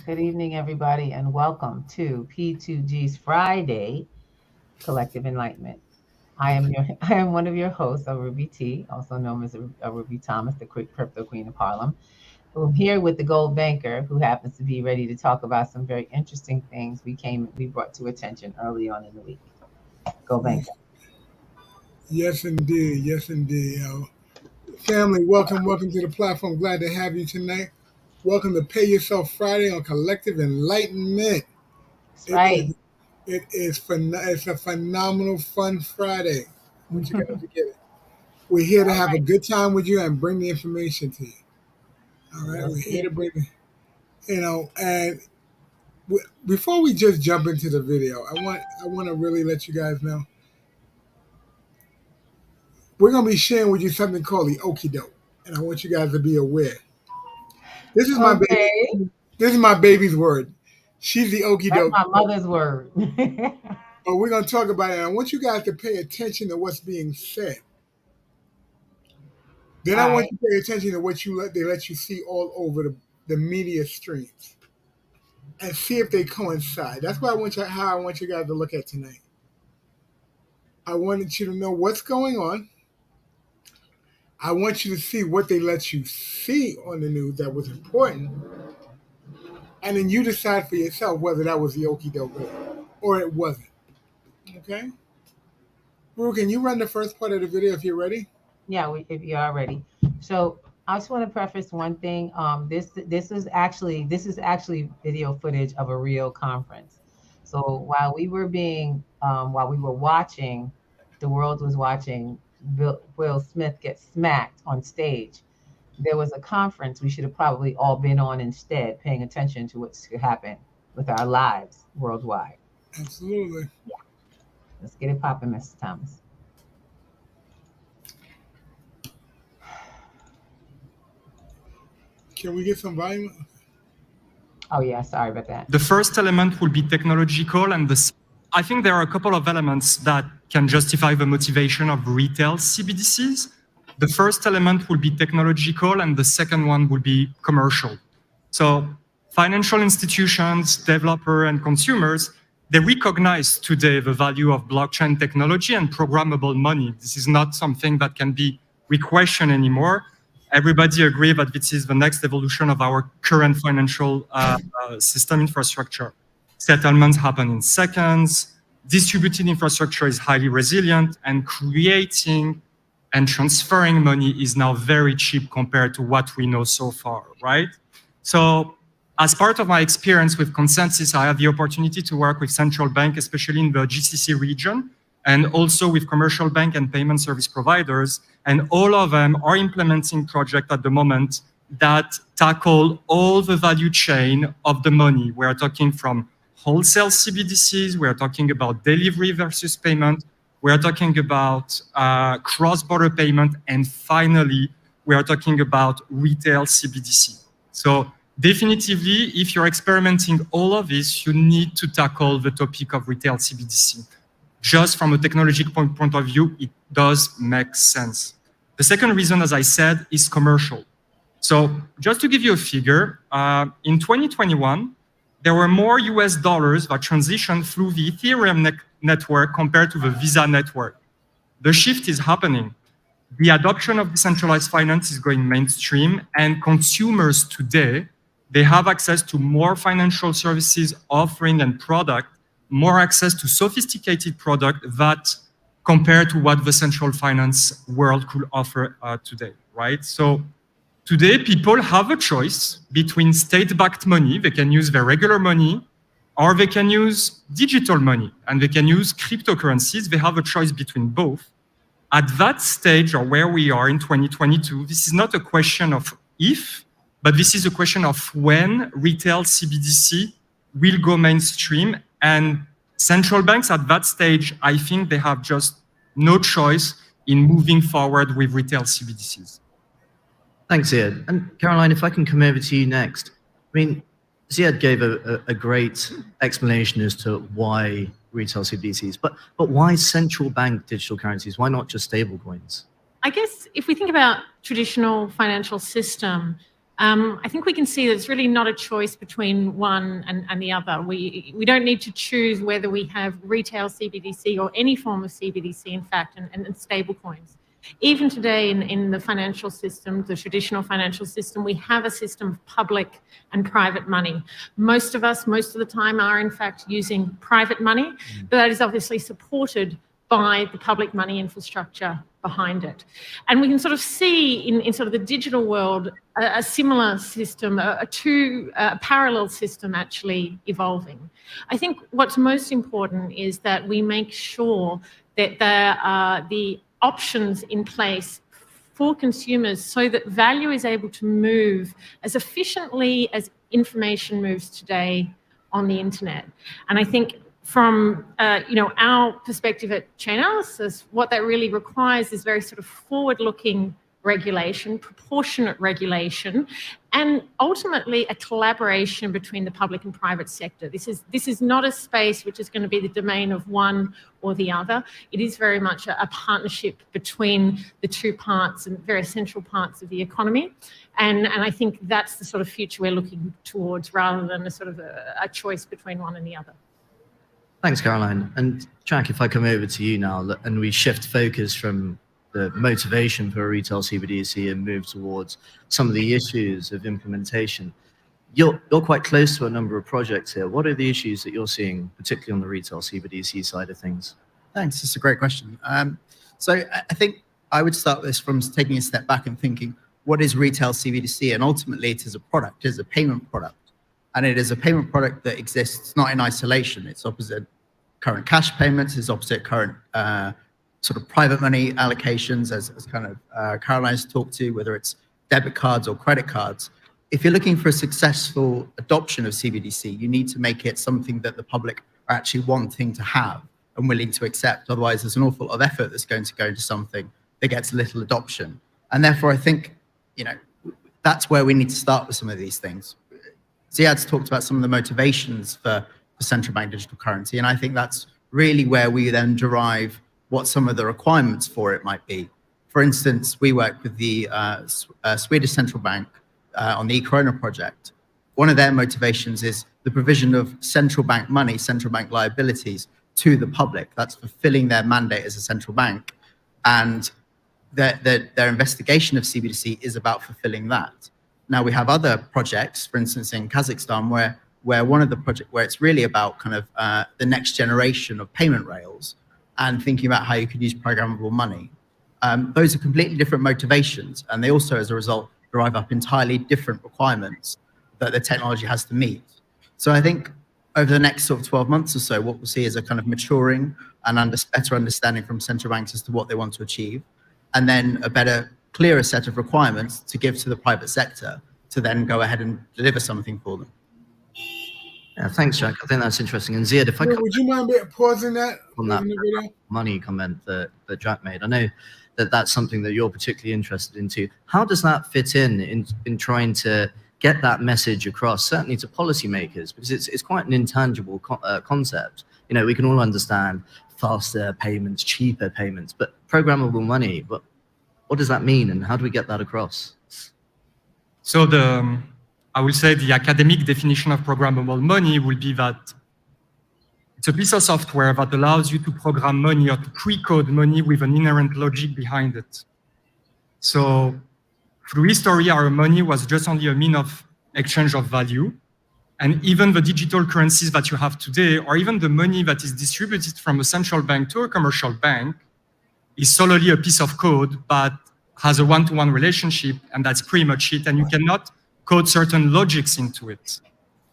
Good evening, everybody, and welcome to P2G's Friday Collective Enlightenment. I am one of your hosts, Ruby T, also known as Ruby Thomas, the crypto queen of Harlem. I'm here with the gold banker, who happens to be ready to talk about some very interesting things we brought to attention early on in the week. Go banker. Yes, indeed. Yes, indeed. Family, welcome to the platform. Glad to have you tonight. Welcome to Pay Yourself Friday on Collective Enlightenment. That's right. It's a phenomenal, fun Friday. I want you guys to get it. We're here to have a good time with you and bring the information to you. All right, we're here to bring and before we just jump into the video, I want to really let you guys know we're gonna be sharing with you something called the okie doke, and I want you guys to be aware. This is my baby. This is my baby's word. She's the okie doke. That's my mother's word. But we're gonna talk about it. I want you guys to pay attention to what's being said. Then I want you to pay attention to what they let you see all over the media streams, and see if they coincide. That's what how I want you guys to look at tonight. I wanted you to know what's going on. I want you to see what they let you see on the news that was important. And then you decide for yourself whether that was the okie doke or it wasn't. Okay? Rue, can you run the first part of the video if you're ready? Yeah, if you are ready. So I just want to preface one thing. This is actually video footage of a real conference. So while we were watching, the world was watching Will Smith get smacked on stage. There was a conference we should have probably all been on instead, paying attention to what's happen with our lives worldwide. Absolutely. Yeah. Let's get it popping, Mr. Thomas. Can we get some volume? Oh yeah, sorry about that. The first element will be technological, and I think there are a couple of elements that can justify the motivation of retail CBDCs. The first element will be technological, and the second one will be commercial. So financial institutions, developers, and consumers, they recognize today the value of blockchain technology and programmable money. This is not something that can be re-questioned anymore. Everybody agree that this is the next evolution of our current financial system infrastructure. Settlements happen in seconds. Distributed infrastructure is highly resilient, and creating and transferring money is now very cheap compared to what we know so far, right? So as part of my experience with Currencies, I have the opportunity to work with central bank, especially in the GCC region, and also with commercial bank and payment service providers. And all of them are implementing projects at the moment that tackle all the value chain of the money. We are talking from wholesale CBDCs, we are talking about delivery versus payment, we are talking about cross-border payment, and finally, we are talking about retail CBDC. So definitively, if you're experimenting all of this, you need to tackle the topic of retail CBDC. Just from a technological point of view, it does make sense. The second reason, as I said, is commercial. So just to give you a figure, in 2021, there were more US dollars that transitioned through the Ethereum network compared to the Visa network. The shift is happening. The adoption of decentralized finance is going mainstream, and consumers today, they have access to more financial services offering and product, more access to sophisticated product that compared to what the central finance world could offer today, right? So today, people have a choice between state-backed money, they can use their regular money, or they can use digital money, and they can use cryptocurrencies. They have a choice between both. At that stage, or where we are in 2022, this is not a question of if, but this is a question of when retail CBDC will go mainstream. And central banks at that stage, I think they have just no choice in moving forward with retail CBDCs. Thanks, Ziad. And Caroline, if I can come over to you next. I mean, Ziad gave a great explanation as to why retail CBDCs, but why central bank digital currencies? Why not just stable coins? I guess if we think about traditional financial system, I think we can see that it's really not a choice between one and the other. We don't need to choose whether we have retail CBDC or any form of CBDC, in fact, and stable coins. Even today in the financial system, the traditional financial system, we have a system of public and private money. Most of us, most of the time, are in fact using private money, but that is obviously supported by the public money infrastructure behind it. And we can sort of see in sort of the digital world a similar system, a parallel system actually evolving. I think what's most important is that we make sure that there are the options in place for consumers so that value is able to move as efficiently as information moves today on the internet. And I think from our perspective at Chainalysis, what that really requires is very sort of forward-looking regulation, proportionate regulation, and ultimately a collaboration between the public and private sector. This is not a space which is going to be the domain of one or the other. It is very much a partnership between the two parts and very essential parts of the economy. And I think that's the sort of future we're looking towards rather than a sort of a choice between one and the other. Thanks, Caroline. And Jack, if I come over to you now and we shift focus from the motivation for a retail CBDC and move towards some of the issues of implementation. You're quite close to a number of projects here. What are the issues that you're seeing, particularly on the retail CBDC side of things? Thanks, it's a great question. So I think I would start this from taking a step back and thinking, what is retail CBDC? And ultimately it is a product, it is a payment product. And it is a payment product that exists not in isolation. It's opposite current cash payments, it's opposite current sort of private money allocations, as kind of Caroline's talked to, whether it's debit cards or credit cards. If you're looking for a successful adoption of CBDC, you need to make it something that the public are actually wanting to have and willing to accept. Otherwise, there's an awful lot of effort that's going to go into something that gets little adoption. And therefore, I think, that's where we need to start with some of these things. Ziad's talked about some of the motivations for central bank digital currency, and I think that's really where we then derive what some of the requirements for it might be. For instance, we work with the Swedish Central Bank on the e-Corona project. One of their motivations is the provision of central bank money, central bank liabilities to the public. That's fulfilling their mandate as a central bank. And their investigation of CBDC is about fulfilling that. Now we have other projects, for instance, in Kazakhstan, where one of the projects where it's really about kind of the next generation of payment rails and thinking about how you could use programmable money. Those are completely different motivations, and they also, as a result, drive up entirely different requirements that the technology has to meet. So I think over the next sort of 12 months or so, what we'll see is a kind of maturing and better understanding from central banks as to what they want to achieve, and then a better, clearer set of requirements to give to the private sector to then go ahead and deliver something for them. Yeah, thanks, Jack. I think that's interesting. And Ziad, if I would you mind pausing that on that money comment that Jack made? I know that that's something that you're particularly interested into. How does that fit in trying to get that message across, certainly to policymakers, because it's quite an intangible concept. We can all understand faster payments, cheaper payments, but programmable money, but what does that mean, and how do we get that across? So I will say the academic definition of programmable money will be that it's a piece of software that allows you to program money or to pre-code money with an inherent logic behind it. So through history, our money was just only a mean of exchange of value. And even the digital currencies that you have today, or even the money that is distributed from a central bank to a commercial bank, is solely a piece of code that has a one-to-one relationship, and that's pretty much it. And you cannot code certain logics into it.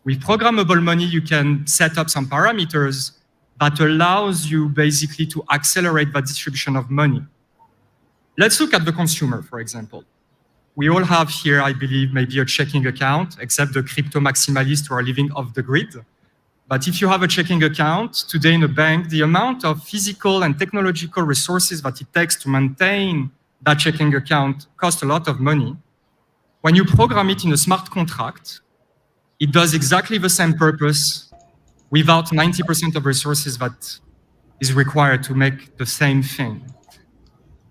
With programmable money, you can set up some parameters that allows you basically to accelerate the distribution of money. Let's look at the consumer, for example. We all have here, I believe, maybe a checking account, except the crypto maximalists who are living off the grid. But if you have a checking account today in a bank, the amount of physical and technological resources that it takes to maintain that checking account costs a lot of money. When you program it in a smart contract, it does exactly the same purpose without 90% of resources that is required to make the same thing.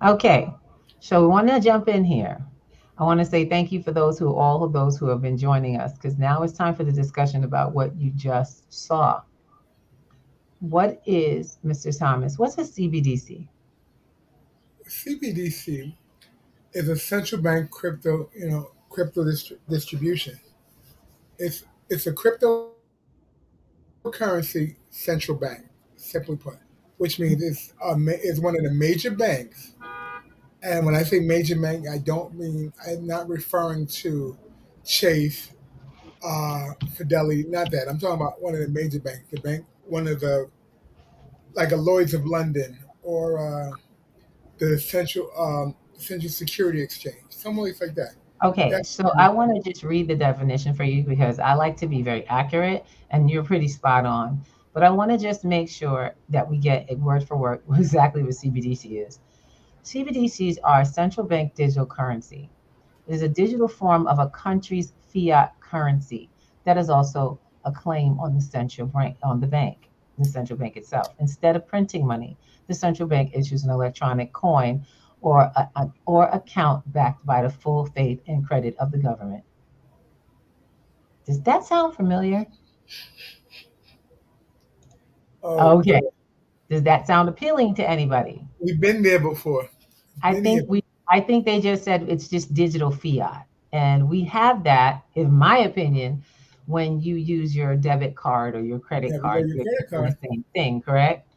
Okay, so we want to jump in here. I want to say thank you for all of those who have been joining us, because now it's time for the discussion about what you just saw. What is, Mr. Thomas, what's a CBDC? CBDC is a central bank crypto distribution. It's a cryptocurrency central bank, simply put, which means it's one of the major banks. And when I say major bank, I'm not referring to Chase, Fidelity, not that. I'm talking about one of the major banks, the bank, one of the like a Lloyd's of London or the Central Security Exchange, something like that. Okay, That's so I want to just read the definition for you because I like to be very accurate and you're pretty spot on. But I want to just make sure that we get it word for word exactly what CBDC is. CBDCs are central bank digital currency. It is a digital form of a country's fiat currency that is also a claim on the central bank, the central bank itself. Instead of printing money, the central bank issues an electronic coin or account backed by the full faith and credit of the government. Does that sound familiar? oh, Okay. Does that sound appealing to anybody? we've been there before. I Been here. think they just said it's just digital fiat. And we have that, in my opinion, when you use your debit card or your credit Yeah, we got card, your you're credit doing card. the same thing, correct?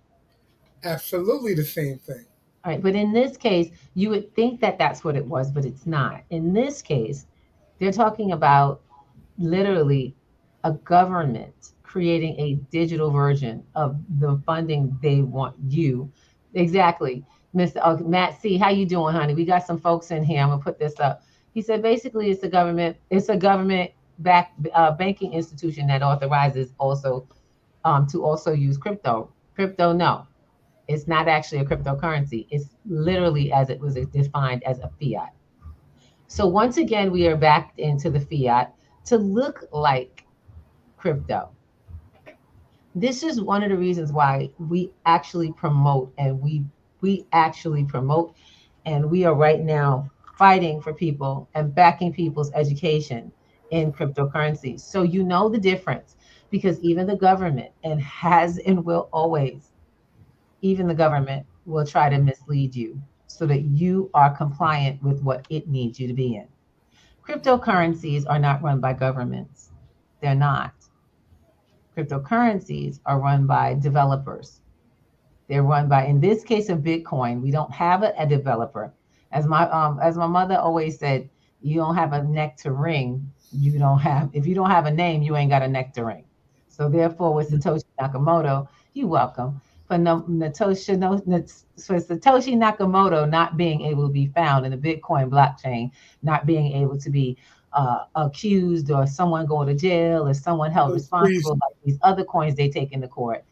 Absolutely the same thing. All right, but in this case, you would think that that's what it was, but it's not. In this case, they're talking about literally a government creating a digital version of the funding they want you. Exactly. Mr. Matt C, how you doing, honey? We got some folks in here. I'm gonna put this up. He said basically it's a government back banking institution that authorizes also to also use crypto. Crypto, no. It's not actually a cryptocurrency. It's literally as it was defined as a fiat. So once again, we are back into the fiat to look like crypto. This is one of the reasons why we actually promote and we actually promote and we are right now fighting for people and backing people's education in cryptocurrencies. So you know the difference because even the government and has and will always, even the government will try to mislead you so that you are compliant with what it needs you to be in. Cryptocurrencies are not run by governments. They're not. Cryptocurrencies are run by developers. They're run by, in this case of Bitcoin, we don't have a developer. As my mother always said, you don't have a neck to ring. You don't have, if you don't have a name, you ain't got a neck to ring. So therefore, with Satoshi Nakamoto, you're welcome. For Satoshi Nakamoto not being able to be found in the Bitcoin blockchain, not being able to be accused or someone going to jail or someone held responsible like these other coins they take into court.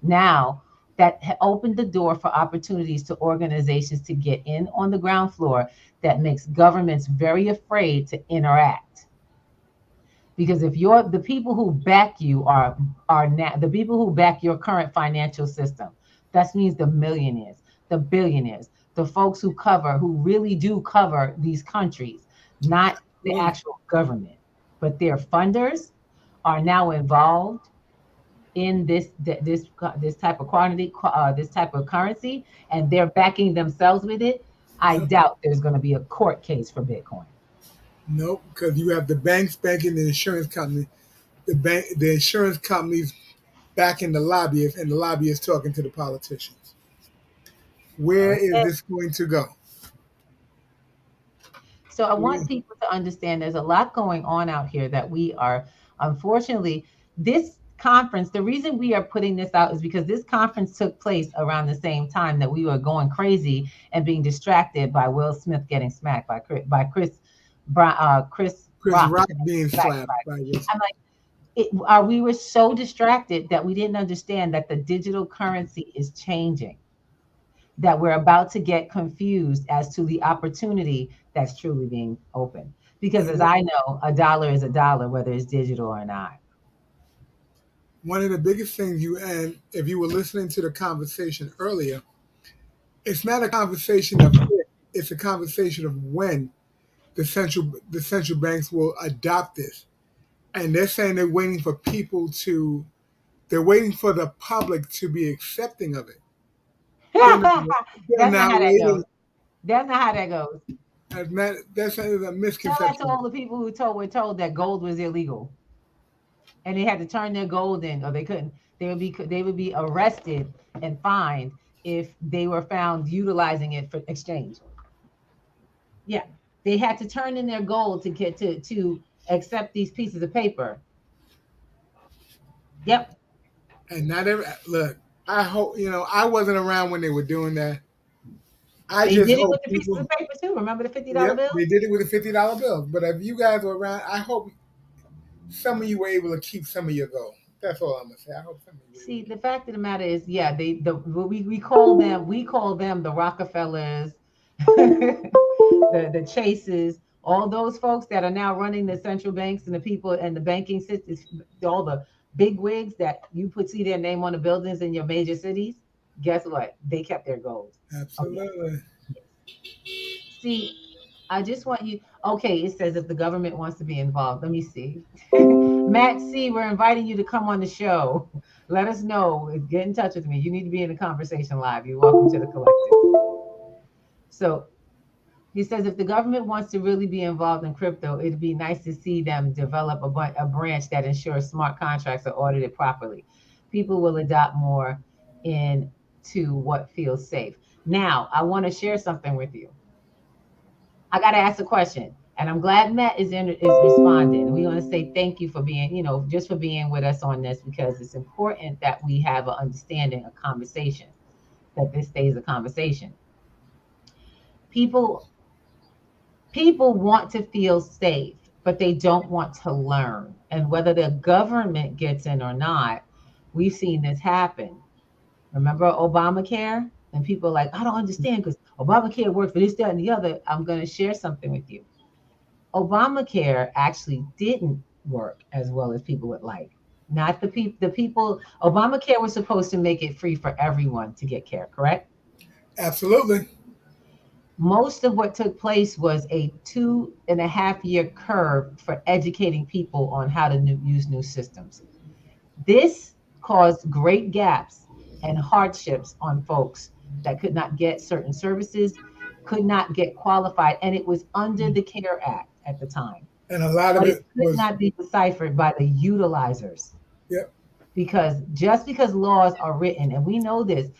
Now, that opened the door for opportunities to organizations to get in on the ground floor that makes governments very afraid to interact. Because if you're the people who back you are now the people who back your current financial system, that means the millionaires, the billionaires, the folks who really do cover these countries, not the actual government, but their funders are now involved in this type of quantity, this type of currency, and they're backing themselves with it. I doubt there's going to be a court case for Bitcoin. Nope, because you have the banks banking the insurance company, the insurance companies backing the lobbyists, and the lobbyists talking to the politicians. Where is this going to go? So I want people to understand there's a lot going on out here that we are, unfortunately, this conference, the reason we are putting this out is because this conference took place around the same time that we were going crazy and being distracted by Will Smith getting smacked by Chris Rock being slapped by this. I'm like, we were so distracted that we didn't understand that the digital currency is changing, that we're about to get confused as to the opportunity that's truly being open. Because as I know, a dollar is a dollar, whether it's digital or not. One of the biggest things and if you were listening to the conversation earlier, it's not a conversation of if, it's a conversation of when the central banks will adopt this, and they're saying they're waiting for they're waiting for the public to be accepting of it. They're not, they're That's not not how that waiting. goes. That's not how that goes. That's a Tell that to misconception. all the people who were told that gold was illegal, and they had to turn their gold in, or they couldn't. They would be arrested and fined if they were found utilizing it for exchange. Yeah, they had to turn in their gold to get to accept these pieces of paper. Yep, And not every look. I hope I wasn't around when they were doing that. I they just did it hope with the pieces people. of paper too. Remember the $50 Yep, bill? they did it with a $50 bill. But if you guys were around, I hope some of you were able to keep some of your gold. That's all I'm gonna say. I hope some of you were able See, to the keep. fact of the matter is, yeah, we call them the Rockefellers, the Chases, all those folks that are now running the central banks and the people and the banking systems, all the big wigs that you see their name on the buildings in your major cities. Guess what? They kept their gold. Oh yeah. Absolutely. See, I just want you. Okay, it says if the government wants to be involved. Let me see. Matt C, we're inviting you to come on the show. Let us know. Get in touch with me. You need to be in the conversation live. You're welcome to the collective. So he says if the government wants to really be involved in crypto, it'd be nice to see them develop a branch that ensures smart contracts are audited properly. People will adopt more into what feels safe. Now, I want to share something with you. I got to ask a question. And I'm glad Matt is responding. We want to say thank you for being, just for being with us on this, because it's important that we have an understanding, a conversation, that this stays a conversation. People want to feel safe, but they don't want to learn. And whether the government gets in or not, we've seen this happen. Remember Obamacare? And people are like, I don't understand because Obamacare worked for this, that, and the other. I'm going to share something with you. Obamacare actually didn't work as well as people would like. Not the people. The people. Obamacare was supposed to make it free for everyone to get care. Correct? Absolutely. Most of what took place was a 2.5 year curve for educating people on how to use new systems. This caused great gaps and hardships on folks that could not get certain services, could not get qualified, and it was under the CARE Act at the time. And a lot of But it it could was. not be deciphered by the utilizers, Yep. because just because laws are written, and we know this,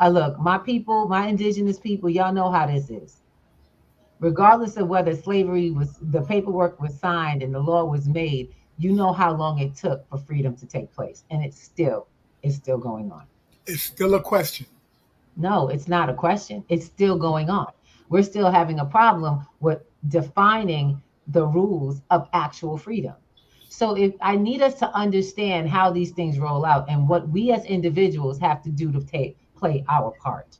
look, my people, my indigenous people, y'all know how this is. Regardless of whether the paperwork was signed and the law was made, you know how long it took for freedom to take place. And it's still going on. It's still a question. No, it's not a question. It's still going on. We're still having a problem with defining the rules of actual freedom. So if I need us to understand how these things roll out and what we as individuals have to do to play our part,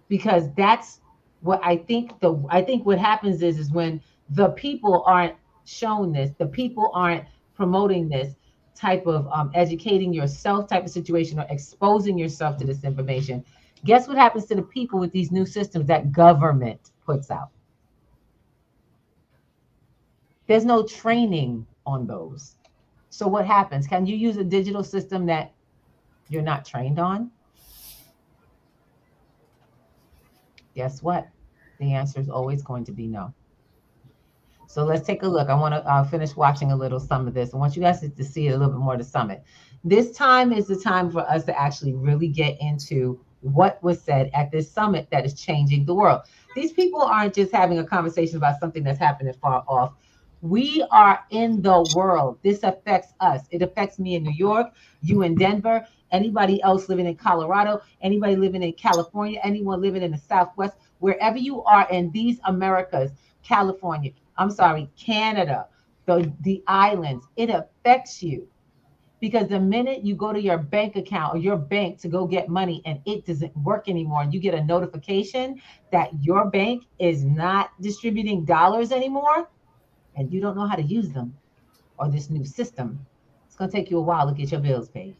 because that's what I think what happens is when the people aren't shown this, the people aren't promoting this type of educating yourself type of situation or exposing yourself to this information. Guess what happens to the people with these new systems that government puts out? There's no training on those. So what happens? Can you use a digital system that you're not trained on? Guess what? The answer is always going to be no. So let's take a look. I want to finish watching a little some of this. I want you guys to see it a little bit more, the summit. This time is the time for us to actually really get into what was said at this summit that is changing the world. These people aren't just having a conversation about something that's happening far off. We are in the world. This affects us. It affects me in New York, you in Denver, anybody else living in Colorado, anybody living in California, anyone living in the Southwest, wherever you are in these Americas, California, I'm sorry, Canada, the islands, it affects you. Because the minute you go to your bank account or your bank to go get money and it doesn't work anymore, and you get a notification that your bank is not distributing dollars anymore, and you don't know how to use them or this new system, it's going to take you a while to get your bills paid.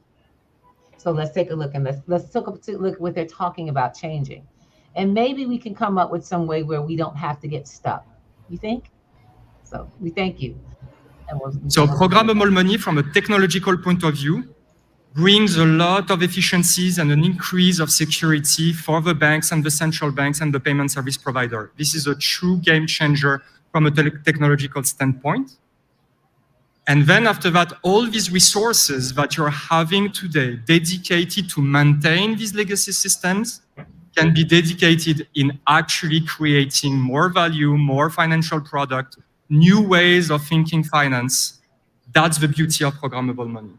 So let's take a look, and let's take a look at what they're talking about changing. And maybe we can come up with some way where we don't have to get stuck. You think? So we thank you. And So programmable money from a technological point of view brings a lot of efficiencies and an increase of security for the banks and the central banks and the payment service provider. This is a true game changer from a technological standpoint. And then after that, all these resources that you're having today dedicated to maintain these legacy systems can be dedicated in actually creating more value, more financial product, new ways of thinking finance. That's the beauty of programmable money.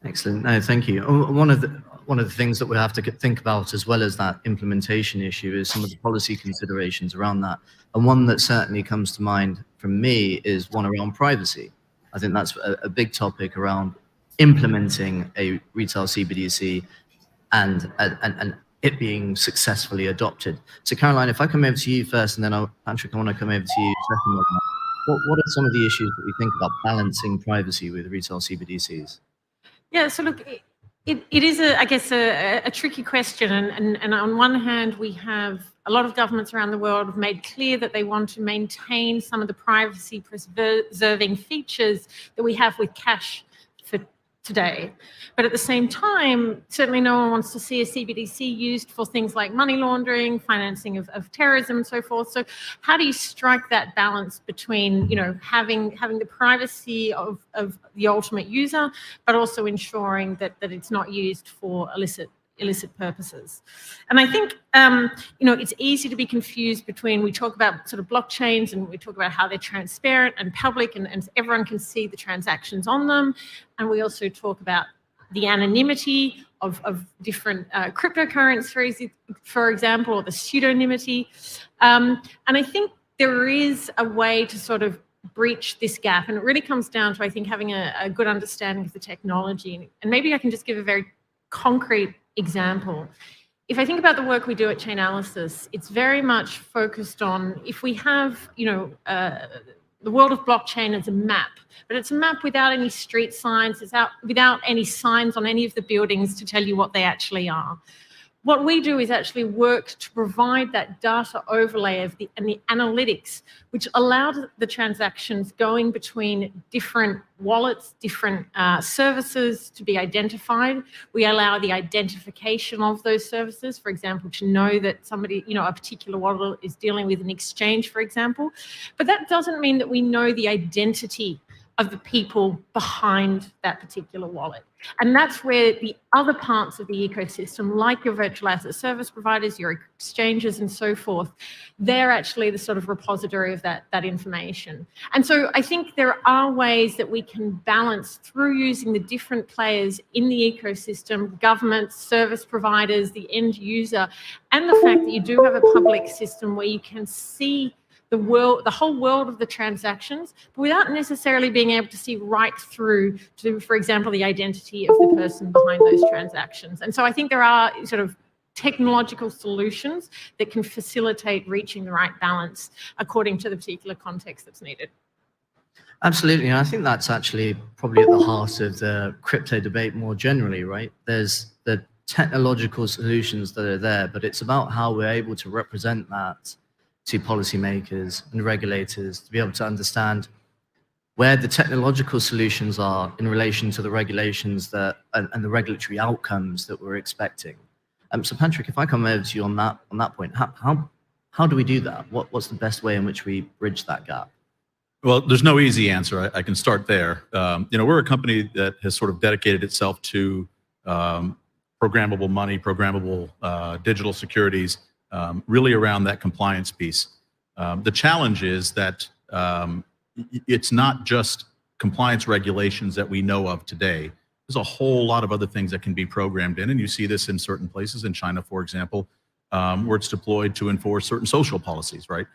Excellent. No, thank you. One of the things that we have to think about, as well as that implementation issue, is some of the policy considerations around that. And one that certainly comes to mind from me is one around privacy. I think that's a big topic around implementing a retail CBDC and it being successfully adopted. So Caroline, if I come over to you first, and then Patrick, I want to come over to you second on that. What are some of the issues that we think about balancing privacy with retail CBDCs? Yeah, so look, it is, I guess, a tricky question. And on one hand, we have a lot of governments around the world have made clear that they want to maintain some of the privacy preserving features that we have with cash for today. But at the same time, certainly no one wants to see a CBDC used for things like money laundering, financing of terrorism and so forth. So how do you strike that balance between, you know, having the privacy of the ultimate user, but also ensuring that it's not used for illicit purposes? And I think, you know, it's easy to be confused between, we talk about sort of blockchains and we talk about how they're transparent and public and everyone can see the transactions on them. And we also talk about the anonymity of different cryptocurrencies, for example, or the pseudonymity. And I think there is a way to sort of breach this gap. And it really comes down to, I think, having a good understanding of the technology. And maybe I can just give a very concrete example. If I think about the work we do at Chainalysis, it's very much focused on, if we have, you know, the world of blockchain as a map, but it's a map without any street signs, without any signs on any of the buildings to tell you what they actually are. What we do is actually work to provide that data overlay and the analytics, which allowed the transactions going between different wallets, different services to be identified. We allow the identification of those services, for example, to know that somebody, you know, a particular wallet is dealing with an exchange, for example. But that doesn't mean that we know the identity of the people behind that particular wallet. And that's where the other parts of the ecosystem, like your virtual asset service providers, your exchanges and so forth, they're actually the sort of repository of that information. And so I think there are ways that we can balance through using the different players in the ecosystem, governments, service providers, the end user, and the fact that you do have a public system where you can see the whole world of the transactions, but without necessarily being able to see right through to, for example, the identity of the person behind those transactions. And so I think there are sort of technological solutions that can facilitate reaching the right balance according to the particular context that's needed. Absolutely, and I think that's actually probably at the heart of the crypto debate more generally, right? There's the technological solutions that are there, but it's about how we're able to represent that to policymakers and regulators to be able to understand where the technological solutions are in relation to the regulations that and the regulatory outcomes that we're expecting. So Patrick, if I come over to you on that point, how do we do that? What's the best way in which we bridge that gap? Well, there's no easy answer. I can start there. You know, we're a company that has sort of dedicated itself to programmable money, programmable digital securities, really around that compliance piece. The challenge is that it's not just compliance regulations that we know of today. There's a whole lot of other things that can be programmed in, and you see this in certain places, in China, for example, where it's deployed to enforce certain social policies, right?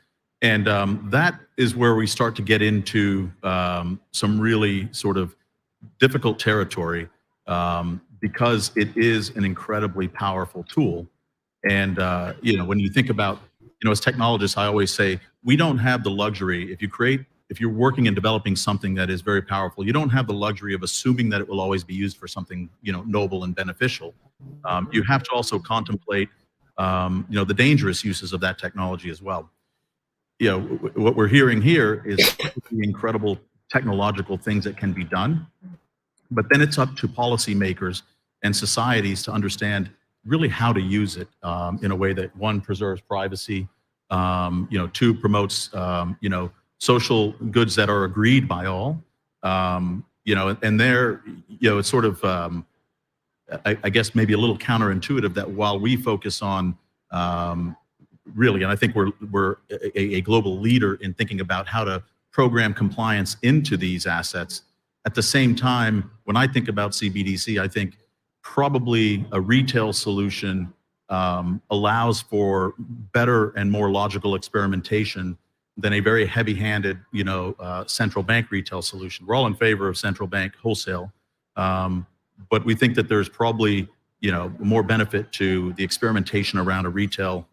And that is where we start to get into some really sort of difficult territory because it is an incredibly powerful tool. And, you know, when you think about, you know, as technologists, I always say, we don't have the luxury, if you're working and developing something that is very powerful, you don't have the luxury of assuming that it will always be used for something, you know, noble and beneficial. You have to also contemplate, you know, the dangerous uses of that technology as well. what we're hearing here is the incredible technological things that can be done, but then it's up to policymakers and societies to understand really how to use it in a way that, one, preserves privacy, two, promotes social goods that are agreed by all, and there, it's sort of I guess maybe a little counterintuitive that while we focus on really, and I think we're a global leader in thinking about how to program compliance into these assets. At the same time, when I think about CBDC, I think probably a retail solution allows for better and more logical experimentation than a very heavy-handed, central bank retail solution. We're all in favor of central bank wholesale, but we think that there's probably more benefit to the experimentation around a retail,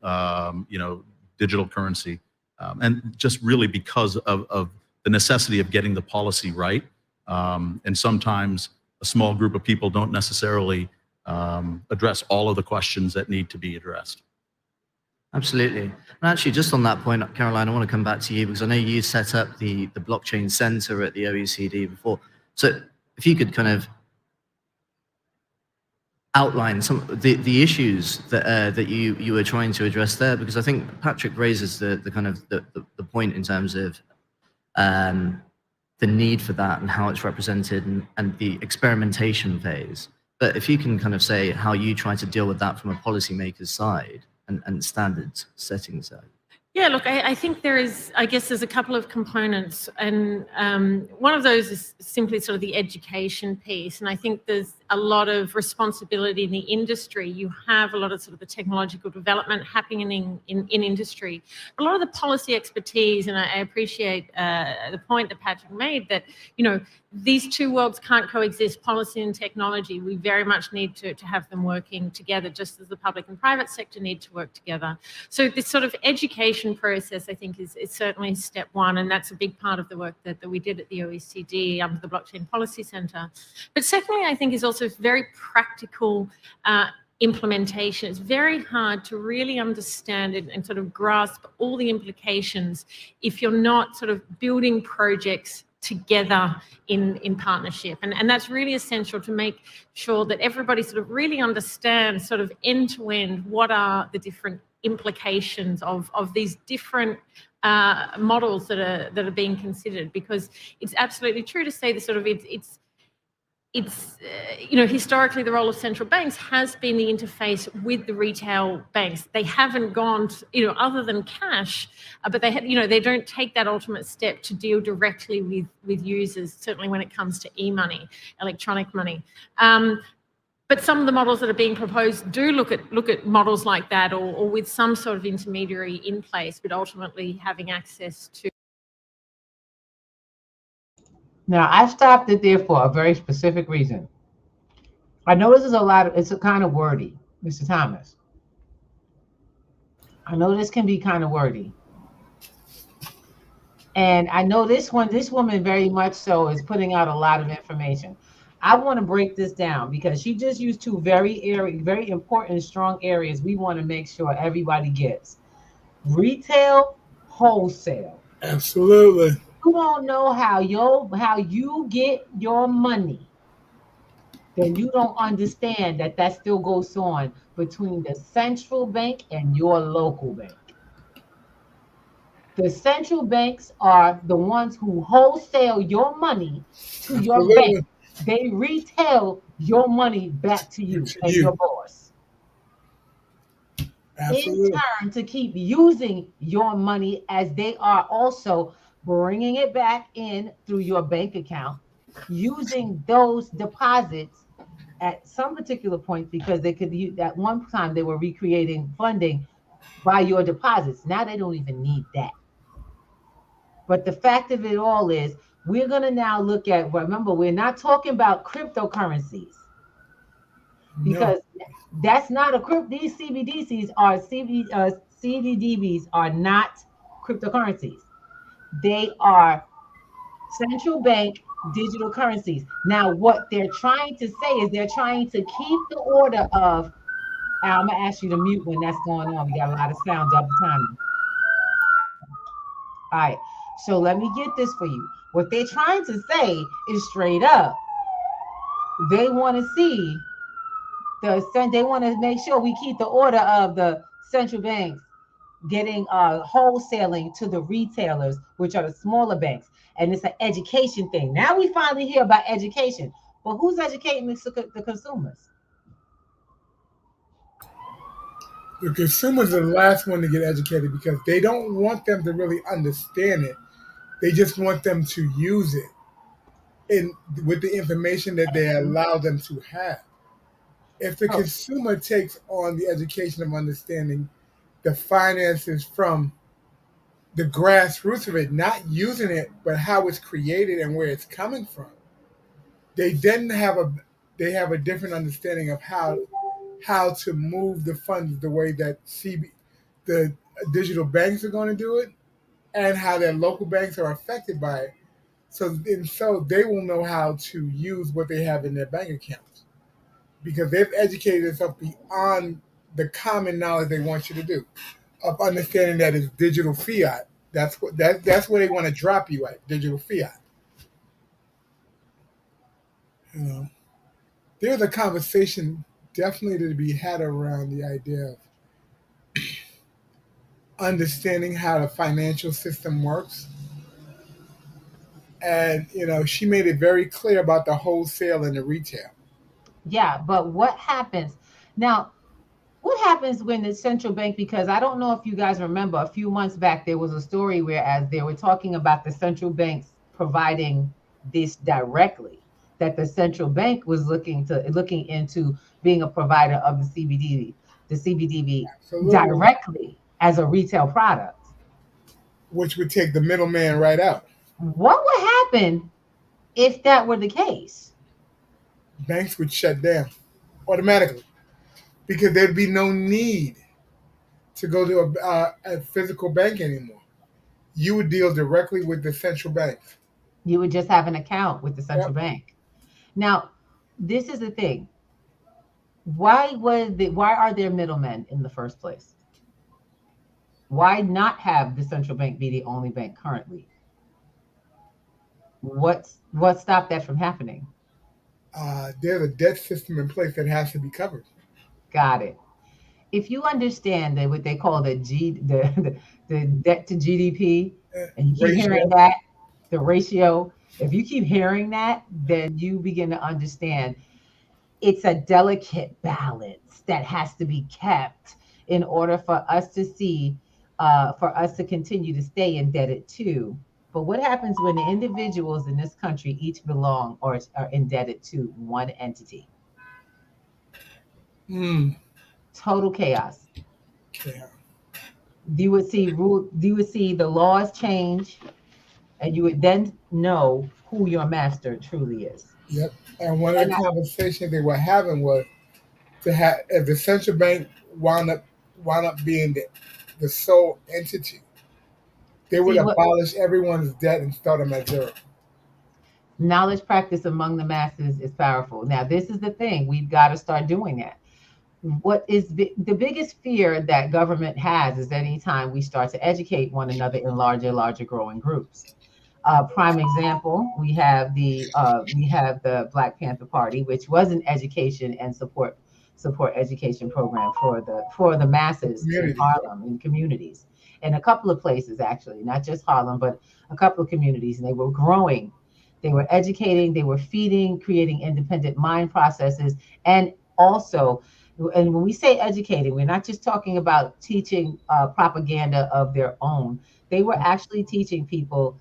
digital currency, and just really because of the necessity of getting the policy right. And sometimes a small group of people don't necessarily address all of the questions that need to be addressed. Absolutely. And actually, just on that point, Caroline, I want to come back to you because I know you set up the blockchain center at the OECD before. So if you could kind of outline some of the issues that you were trying to address there, because I think Patrick raises the kind of the point in terms of the need for that and how it's represented and the experimentation phase. But if you can kind of say how you try to deal with that from a policymaker's side and standards setting side. Yeah, look, I think there's a couple of components, and one of those is simply sort of the education piece, and I think there's a lot of responsibility in the industry. You have a lot of sort of the technological development happening in industry, a lot of the policy expertise, and I appreciate the point that Patrick made that, these two worlds can't coexist, policy and technology. We very much need to have them working together, just as the public and private sector need to work together. So this sort of education process, I think, is certainly step one, and that's a big part of the work that we did at the OECD under the Blockchain Policy Center. But secondly, I think is also very practical implementation. It's very hard to really understand it and sort of grasp all the implications if you're not sort of building projects together in partnership. And that's really essential to make sure that everybody sort of really understands sort of end to end what are the different implications of these different models that are being considered, because it's absolutely true to say that sort of it's historically the role of central banks has been the interface with the retail banks. They haven't gone to, other than cash, but they don't take that ultimate step to deal directly with users, certainly when it comes to e-money, electronic money. But some of the models that are being proposed do look at models like that, or with some sort of intermediary in place, but ultimately having access to. Now, I stopped it there for a very specific reason. I know this is it's a kind of wordy, Mr. Thomas. I know this can be kind of wordy. And I know this woman very much so is putting out a lot of information. I want to break this down because she just used two very important, strong areas we want to make sure everybody gets. Retail, wholesale. Absolutely. You don't know how you get your money, then you don't understand that still goes on between the central bank and your local bank. The central banks are the ones who wholesale your money to your bank. They retail your money back to you and your boss. Absolutely. In turn, to keep using your money, as they are also bringing it back in through your bank account, using those deposits at some particular point, because they could use, at one time they were recreating funding by your deposits. Now they don't even need that. But the fact of it all is, we're going to now look at, remember, we're not talking about cryptocurrencies, because that's not these CBDCs are CBDBs are not cryptocurrencies. They are central bank digital currencies. Now, what they're trying to say is they're trying to keep the order of, I'm going to ask you to mute when that's going on. We got a lot of sounds all the time. All right. So let me get this for you. What they're trying to say is straight up. They want to see they want to make sure we keep the order of the central banks getting wholesaling to the retailers, which are the smaller banks. And it's an education thing. Now we finally hear about education. But who's educating the consumers? The consumers are the last one to get educated because they don't want them to really understand it. They just want them to use it in with the information that they allow them to have. If the Oh, consumer takes on the education of understanding the finances from the grassroots of it, not using it, but how it's created and where it's coming from, they then have a different understanding of how to move the funds the way that the digital banks are going to do it, and how their local banks are affected by it. So they will know how to use what they have in their bank accounts because they've educated themselves beyond the common knowledge they want you to do of understanding that it's digital fiat. That's where they want to drop you at, digital fiat. You know, there's a conversation definitely to be had around the idea of understanding how the financial system works. And she made it very clear about the wholesale and the retail. yeah, but what happens now? What happens when the central bank, because I don't know if you guys remember a few months back, there was a story where as they were talking about the central banks providing this directly, that the central bank was looking into being a provider of the CBDV Absolutely. directly as a retail product. Which would take the middleman right out. What would happen if that were the case? Banks would shut down automatically because there'd be no need to go to a physical bank anymore. You would deal directly with the central banks. You would just have an account with the central Yep. bank. Now, this is the thing. Why are there middlemen in the first place? Why not have the central bank be the only bank currently? What stopped that from happening? There's a debt system in place that has to be covered. Got it. If you understand that what they call the debt to GDP, and you keep hearing Ratio. that, the ratio, if you keep hearing that, then you begin to understand it's a delicate balance that has to be kept in order for us to for us to continue to stay indebted to. But what happens when the individuals in this country each belong or are indebted to one entity? Hmm. Total chaos. Yeah. You would see the laws change, and you would then know who your master truly is. Yep. And one of And the conversations they were having was to have if the central bank wound up being the sole entity, they would see what abolish everyone's debt and start them at zero. knowledge practice among the masses is powerful. Now, this is the thing, we've got to start doing that. What is the biggest fear that government has is anytime we start to educate one another in larger growing groups. Prime example, we have the Black Panther Party, which was an education and support education program for the masses in Community. Harlem, in communities, in a couple of places actually, not just Harlem, but a couple of communities, and they were growing. They were educating, they were feeding, creating independent mind processes, and also, and when we say educating, we're not just talking about teaching propaganda of their own. They were actually teaching people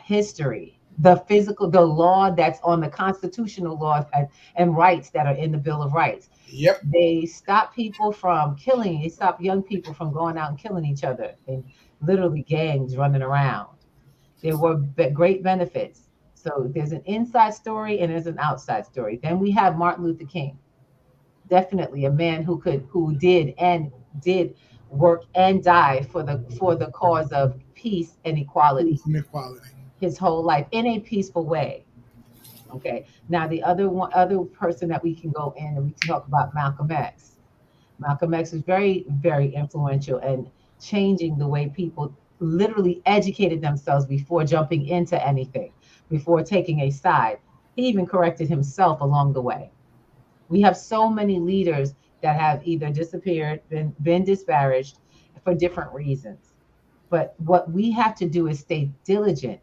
history, the law that's on the constitutional law and rights that are in the Bill of Rights. Yep. They stop people from killing, they stop young people from going out and killing each other and literally gangs running around. There were great benefits. So there's an inside story and there's an outside story. Then we have Martin Luther King, definitely a man who did work and die for the cause of peace and equality Inequality. his whole life in a peaceful way. Okay. Now the other person that we can go in and we can talk about Malcolm X. Malcolm X is very, very influential and changing the way people literally educated themselves before jumping into anything, before taking a side. He even corrected himself along the way. We have so many leaders that have either disappeared, been disparaged for different reasons. But what we have to do is stay diligent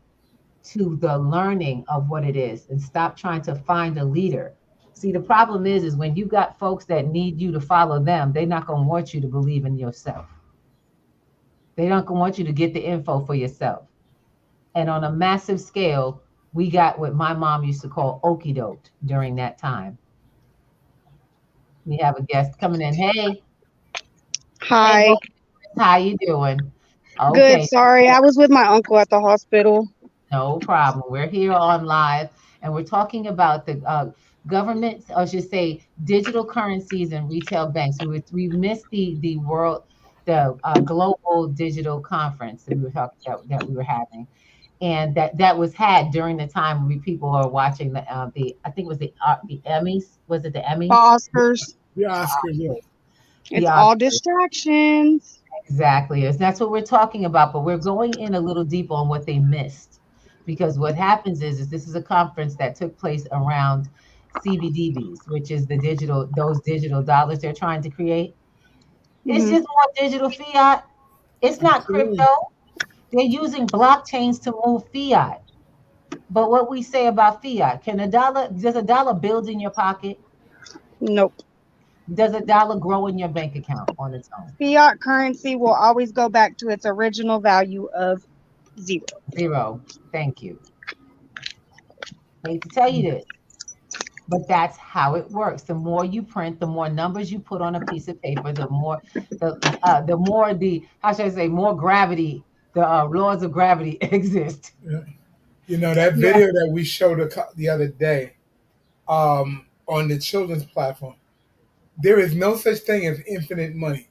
to the learning of what it is and stop trying to find a leader. See, the problem is when you got folks that need you to follow them, they're not going to want you to believe in yourself. They don't want you to get the info for yourself. And on a massive scale, we got what my mom used to call okie doke during that time. We have a guest coming in. Hey. Hi. Hey, how you doing? Good. Okay, Sorry, I was with my uncle at the hospital. no problem. We're here on live, and we're talking about the government, or I should say, digital currencies and retail banks. We missed the world, the global digital conference that we were that we were having, and that was had during the time when people are watching the I think it was the Emmys. Was it the Emmys? The Oscars. The Oscars, yeah. It's The all Oscars. distractions. Exactly. That's what we're talking about, but we're going in a little deeper on what they missed. Because what happens is this is a conference that took place around CBDBs, which is those digital dollars they're trying to create. It's Mhm. just more digital fiat. It's not Absolutely. crypto. They're using blockchains to move fiat. But what we say about fiat, does a dollar build in your pocket? Nope. Does a dollar grow in your bank account on its own? Fiat currency will always go back to its original value of 0. Zero. Thank you. Hate to tell you this, but that's how it works. The more you print, the more numbers you put on a piece of paper, the more how should I say, more gravity, the laws of gravity exist. Yeah. You know, that video that we showed the other day on the children's platform, there is no such thing as infinite money.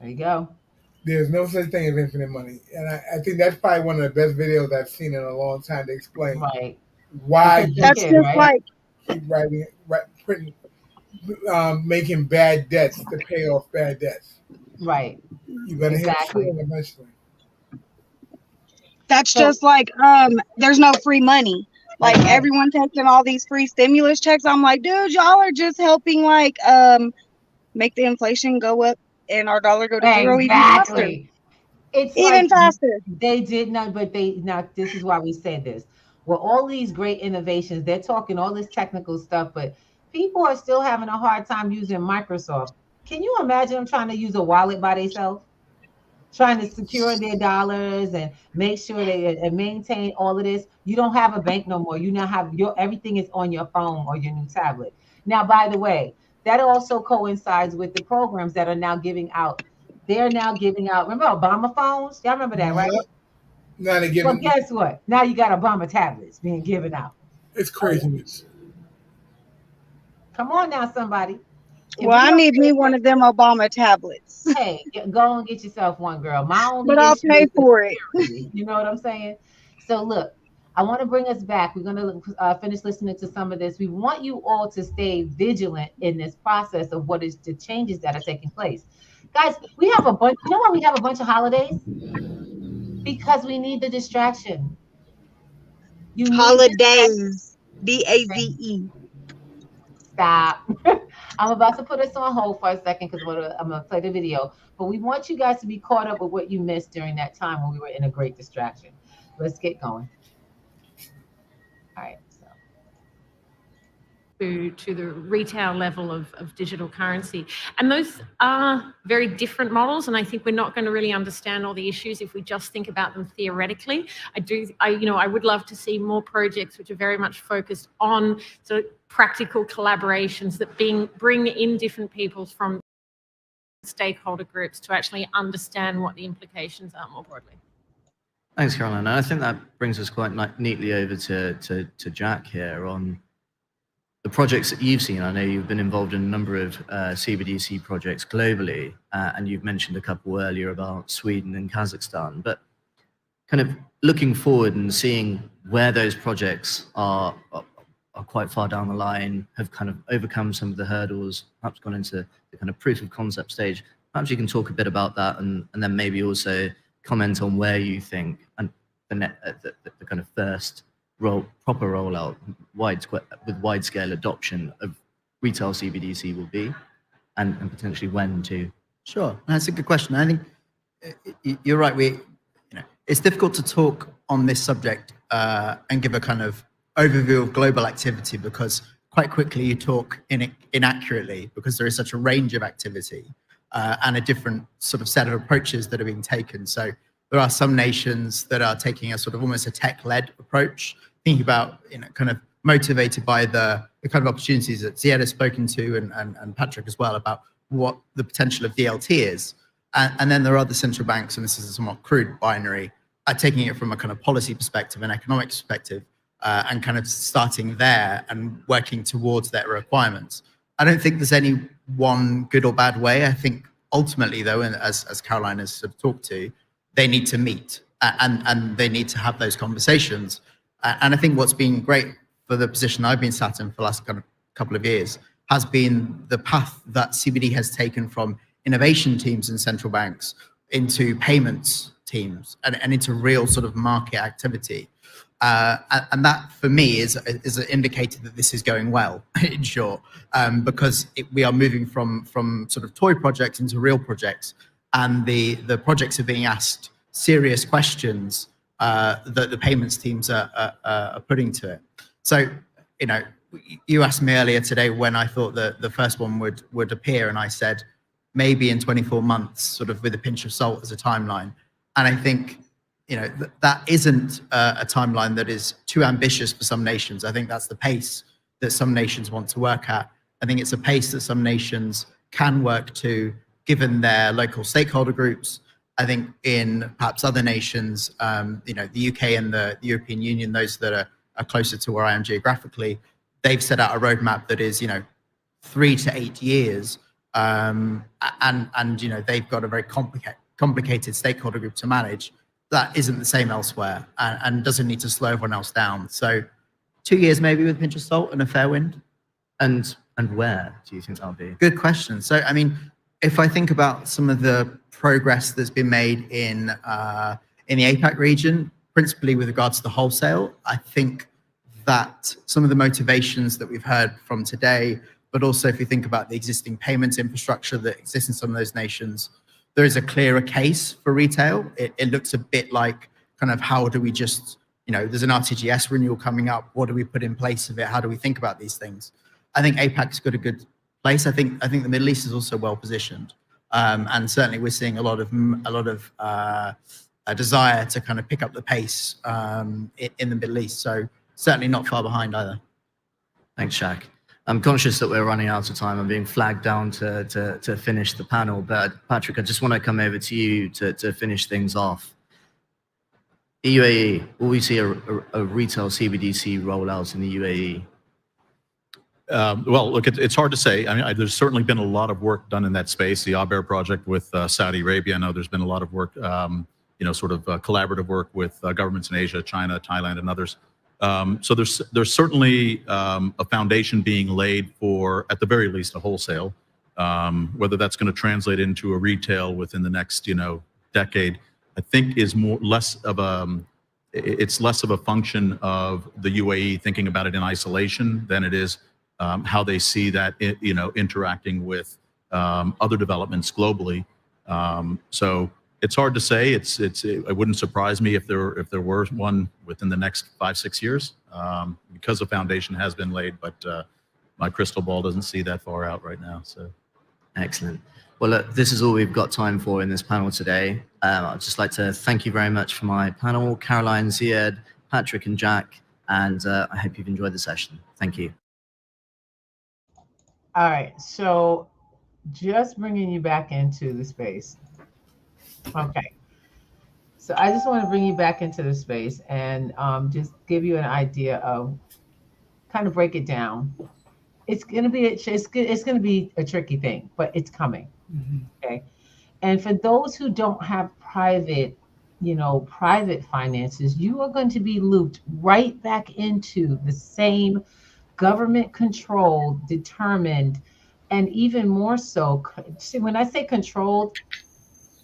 There you go. There's no such thing as infinite money. And I think that's probably one of the best videos I've seen in a long time to explain Right. why Because you That's kid, just right? like keep printing, making bad debts to pay off bad debts. Right. You're going to Exactly. hit a ceiling eventually. that's So- just like there's no free money. Like Right. everyone taking all these free stimulus checks. I'm like, dude, y'all are just helping like make the inflation go up and our dollar go to 0 even faster. Exactly. It's Even like faster. they did not, but now this is why we said this. Well, all these great innovations, they're talking all this technical stuff, but people are still having a hard time using Microsoft. Can you imagine them trying to use a wallet by themselves? Trying to secure their dollars and make sure they and maintain all of this. You don't have a bank no more. You now have everything is on your phone or your new tablet. Now, by the way, that also coincides with the programs that are now giving out. They're now giving out. Remember Obama phones? Y'all remember that, right? Now they're Well, giving, guess what? Now you got Obama tablets being given out. it's craziness. Come on now, somebody. If Well, we I don't need me get- one of them Obama tablets. Hey, go and get yourself one, girl. My only But I'll issue pay is the for it. security. You know what I'm saying? So look, I want to bring us back. We're going to finish listening to some of this. We want you all to stay vigilant in this process of what is the changes that are taking place. Guys, we have a bunch. You know why we have a bunch of holidays? Because we need the distraction. You need Holidays. DAZE. Stop. I'm about to put us on hold for a second because I'm going to play the video. But we want you guys to be caught up with what you missed during that time when we were in a great distraction. Let's get going. All right. To the retail level of digital currency. And those are very different models. And I think we're not going to really understand all the issues if we just think about them theoretically. I would love to see more projects which are very much focused on sort of practical collaborations that bring in different people from stakeholder groups to actually understand what the implications are more broadly. Thanks, Caroline. I think that brings us quite neatly over to Jack here on the projects that you've seen. I know you've been involved in a number of CBDC projects globally, and you've mentioned a couple earlier about Sweden and Kazakhstan, but kind of looking forward and seeing where those projects are quite far down the line, have kind of overcome some of the hurdles, perhaps gone into the kind of proof of concept stage. Perhaps you can talk a bit about that and then maybe also comment on where you think and the kind of first proper rollout, with wide scale adoption of retail CBDC will be, and potentially when too? Sure, that's a good question. I think you're right. It's difficult to talk on this subject and give a kind of overview of global activity, because quite quickly you talk inaccurately, because there is such a range of activity and a different sort of set of approaches that are being taken. So there are some nations that are taking a sort of almost a tech-led approach, thinking about, kind of motivated by the kind of opportunities that Ziad has spoken to, and Patrick as well, about what the potential of DLT is. And then there are other central banks, and this is a somewhat crude binary, are taking it from a kind of policy perspective and economic perspective, and kind of starting there and working towards their requirements. I don't think there's any one good or bad way. I think ultimately, though, and as Caroline has sort of talked to, they need to meet and they need to have those conversations. And I think what's been great for the position I've been sat in for the last kind of couple of years has been the path that CBD has taken from innovation teams in central banks into payments teams and into real sort of market activity. And that for me is an indicator that this is going well, in short, because we are moving from sort of toy projects into real projects, and the projects are being asked serious questions that the payments teams are putting to it. So, you asked me earlier today when I thought that the first one would appear, and I said maybe in 24 months, sort of with a pinch of salt as a timeline. And I think, that isn't a timeline that is too ambitious for some nations. I think that's the pace that some nations want to work at. I think it's a pace that some nations can work to, given their local stakeholder groups. I think in perhaps other nations, the UK and the European Union, those that are closer to where I am geographically, they've set out a roadmap that is, 3 to 8 years. And they've got a very complicated stakeholder group to manage. That isn't the same elsewhere, and doesn't need to slow everyone else down. So 2 years maybe with a pinch of salt and a fair wind. And where do you think that'll be? Good question. So, I mean, if I think about some of the progress that's been made in the APAC region, principally with regards to the wholesale, I think that some of the motivations that we've heard from today, but also if you think about the existing payments infrastructure that exists in some of those nations, there is a clearer case for retail. It looks a bit like kind of how do we just, there's an RTGS renewal coming up. What do we put in place of it? How do we think about these things? I think APAC's got a good place. I think the Middle East is also well positioned, and certainly we're seeing a lot of a desire to kind of pick up the pace in the Middle East. So certainly not far behind either. Thanks, Shaq. I'm conscious that we're running out of time. I'm being flagged down to finish the panel, but Patrick, I just want to come over to you to finish things off. UAE, will we see a retail CBDC rollout in the UAE? Well, look, it's hard to say. I mean, there's certainly been a lot of work done in that space. The Aber project with Saudi Arabia. I know there's been a lot of work, collaborative work with governments in Asia, China, Thailand, and others. So there's certainly a foundation being laid for, at the very least, a wholesale. Whether that's going to translate into a retail within the next, decade, I think is less of a function of the UAE thinking about it in isolation than it is how they see that, interacting with other developments globally. So it's hard to say. It wouldn't surprise me if there were one within the next 5-6 years, because the foundation has been laid. But my crystal ball doesn't see that far out right now. So, excellent. Well, look, this is all we've got time for in this panel today. I'd just like to thank you very much for my panel, Caroline, Ziad, Patrick, and Jack. And I hope you've enjoyed the session. Thank you. All right. So, just bringing you back into the space. Okay, so I just want to bring you back into the space and just give you an idea of, kind of break it down. It's gonna be a tricky thing, but it's coming. Mm-hmm. Okay, and for those who don't have private finances, you are going to be looped right back into the same government-controlled, determined, and even more so. See, when I say controlled,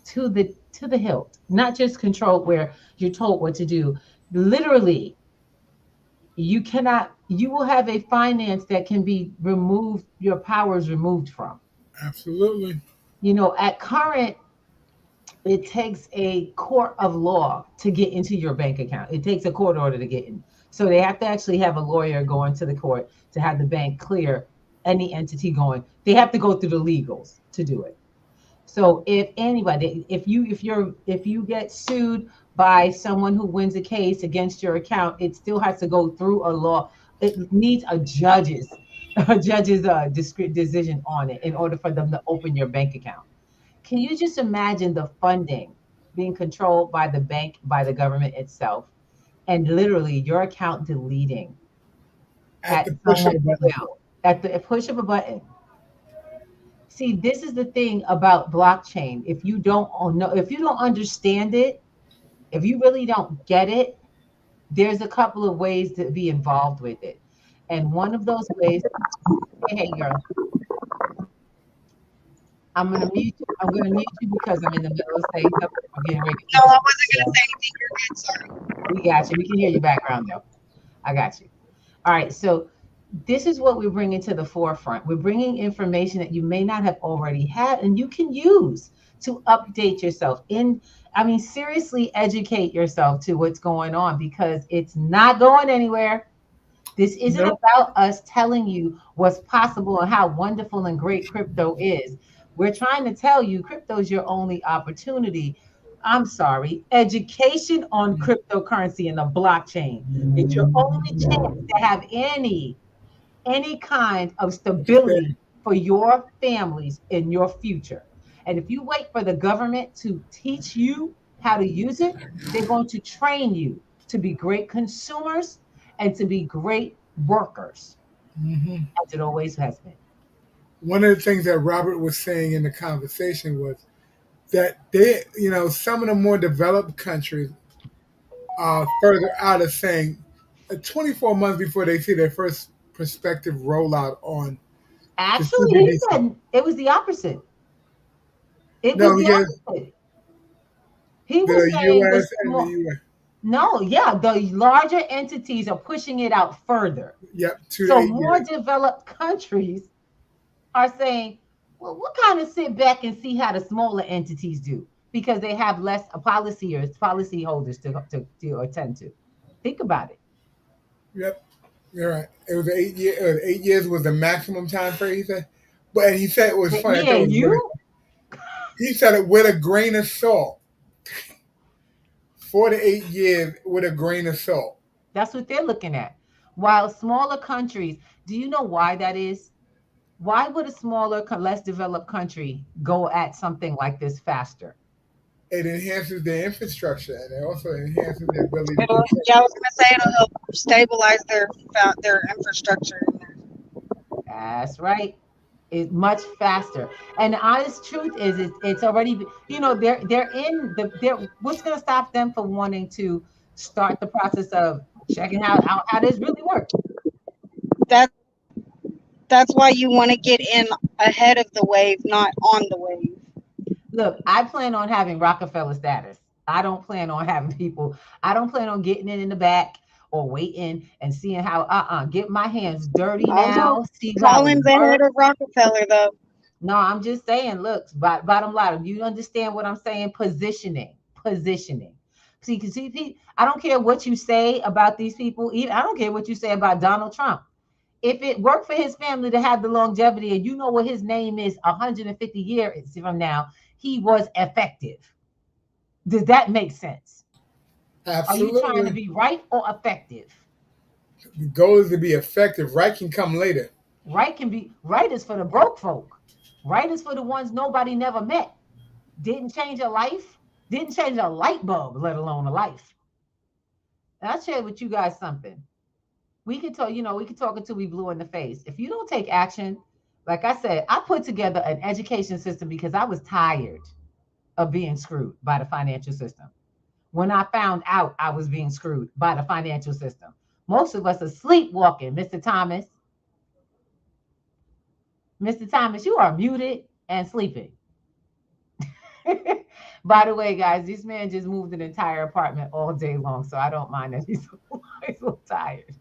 to the to the hilt, not just controlled where you're told what to do. Literally, you will have a finance that can be removed, your powers removed from. Absolutely. At current, it takes a court of law to get into your bank account. It takes a court order to get in. So they have to actually have a lawyer going to the court to have the bank clear any entity going. They have to go through the legals to do it. So if anybody, if you get sued by someone who wins a case against your account, it still has to go through a law. It needs a judge's decision on it in order for them to open your bank account. Can you just imagine the funding being controlled by the bank, by the government itself, and literally your account deleting At at the push of a someone's button. will, at the push of a button? See, this is the thing about blockchain. If you don't know, if you don't understand it, if you really don't get it, there's a couple of ways to be involved with it. And one of those ways, hey girl, I'm gonna mute you because I'm in the middle of saying something. I'm getting ready to No, eat. I wasn't gonna say anything. You're good. Sorry. We got you. We can hear your background though. I got you. All right. So this is what we're bringing to the forefront. We're bringing information that you may not have already had and you can use to update yourself seriously educate yourself to what's going on because it's not going anywhere. This isn't Nope. about us telling you what's possible and how wonderful and great crypto is. We're trying to tell you crypto is your only opportunity. I'm sorry, education on cryptocurrency and the blockchain. It's your only chance to have any kind of stability for your families in your future. And if you wait for the government to teach you how to use it, they're going to train you to be great consumers and to be great workers, as it always has been. One of the things that Robert was saying in the conversation was that some of the more developed countries are further out of saying 24 months before they see their first prospective rollout on the Actually, he CBDC. said it was the opposite. It was No, the because opposite. He was the saying U.S. and the U.S. no, yeah, the larger entities are pushing it out further. Yep, 2 to So 8 more years. developed countries are saying, well, we'll kind of sit back and see how the smaller entities do because they have less policy holders to attend to. Think about it. Yep, you're right. It was 8 year. 8 years was the maximum time frame. He said, but he said it was funny. I Me thought and you, he said it with a grain of salt. 4 to 8 years with a grain of salt. that's what they're looking at. While smaller countries, do you know why that is? Why would a smaller, less developed country go at something like this faster? It enhances their infrastructure and it also enhances their ability to Yeah, I was gonna say it'll help stabilize their infrastructure. That's right. It's much faster. And the honest truth is, it's already, they're in they're what's going to stop them from wanting to start the process of checking out how this really works? That that's why you want to get in ahead of the wave, not on the wave. Look, I plan on having Rockefeller status. I don't plan on getting in the back or waiting and seeing how, get my hands dirty Also, now, see how it Collins ahead works. of Rockefeller, though. No, I'm just saying, look, bottom line, you understand what I'm saying? Positioning. See, because I don't care what you say about these people. I don't care what you say about Donald Trump. If it worked for his family to have the longevity and you know what his name is 150 years from now, he was effective. Does that make sense? Are you trying to absolutely. be right or effective? The goal is to be effective. Right can come later. Right is for the broke folk. Right is for the ones nobody never met. Didn't change a life, didn't change a light bulb, let alone a life. And I'll share with you guys something. We could talk until we blue in the face. If you don't take action, like I said, I put together an education system because I was tired of being screwed by the financial system. When I found out I was being screwed by the financial system, most of us are sleepwalking, Mr. Thomas. Mr. Thomas, you are muted and sleeping. By the way, guys, this man just moved an entire apartment all day long, so I don't mind that he's he's a little tired.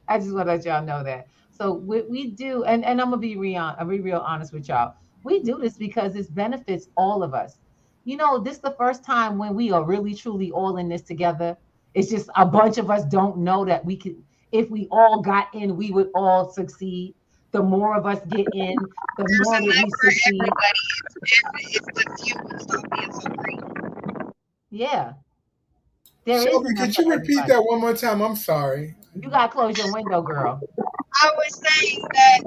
I just want to let y'all know that. So we do, and I'm gonna be real honest with y'all. We do this because this benefits all of us. You know, this is the first time when we are really truly all in this together. It's just a bunch of us don't know that we could. If we all got in, we would all succeed. The more of us get in, the There's more that enough we for succeed. everybody if the few will stop being so greedy. Yeah, there is Shelby, enough could for you repeat everybody. that one more time? I'm sorry. You gotta close your window, girl. I was saying that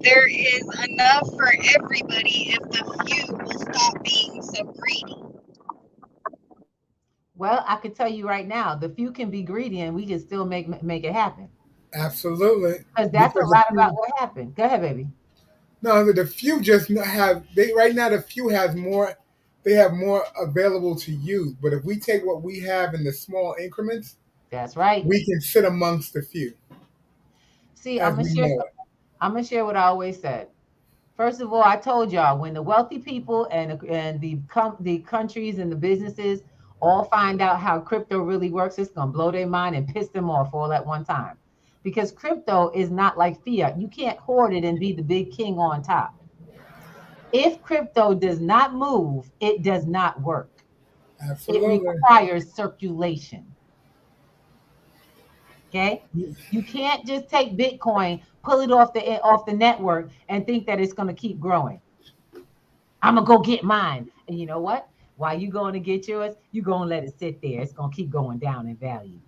there is enough for everybody if the few will stop being so greedy. Well, I could tell you right now, the few can be greedy, and we can still make it happen. Absolutely. Because that's a Because the lot about few, what happened. Go ahead, baby. no, the few just have they right now. The few has more. They have more available to use. But if we take what we have in the small increments, That's right. we can sit amongst the few See, as we know it. I'm gonna share what I always said. First of all, I told y'all when the wealthy people and the countries and the businesses all find out how crypto really works, it's gonna blow their mind and piss them off all at one time. Because crypto is not like fiat. You can't hoard it and be the big king on top. If crypto does not move, it does not work. It Absolutely. requires circulation. Okay, you can't just take Bitcoin, pull it off the network, and think that it's going to keep growing. I'm gonna go get mine, and you know what? While you going to get yours, you gonna let it sit there. It's gonna keep going down in value.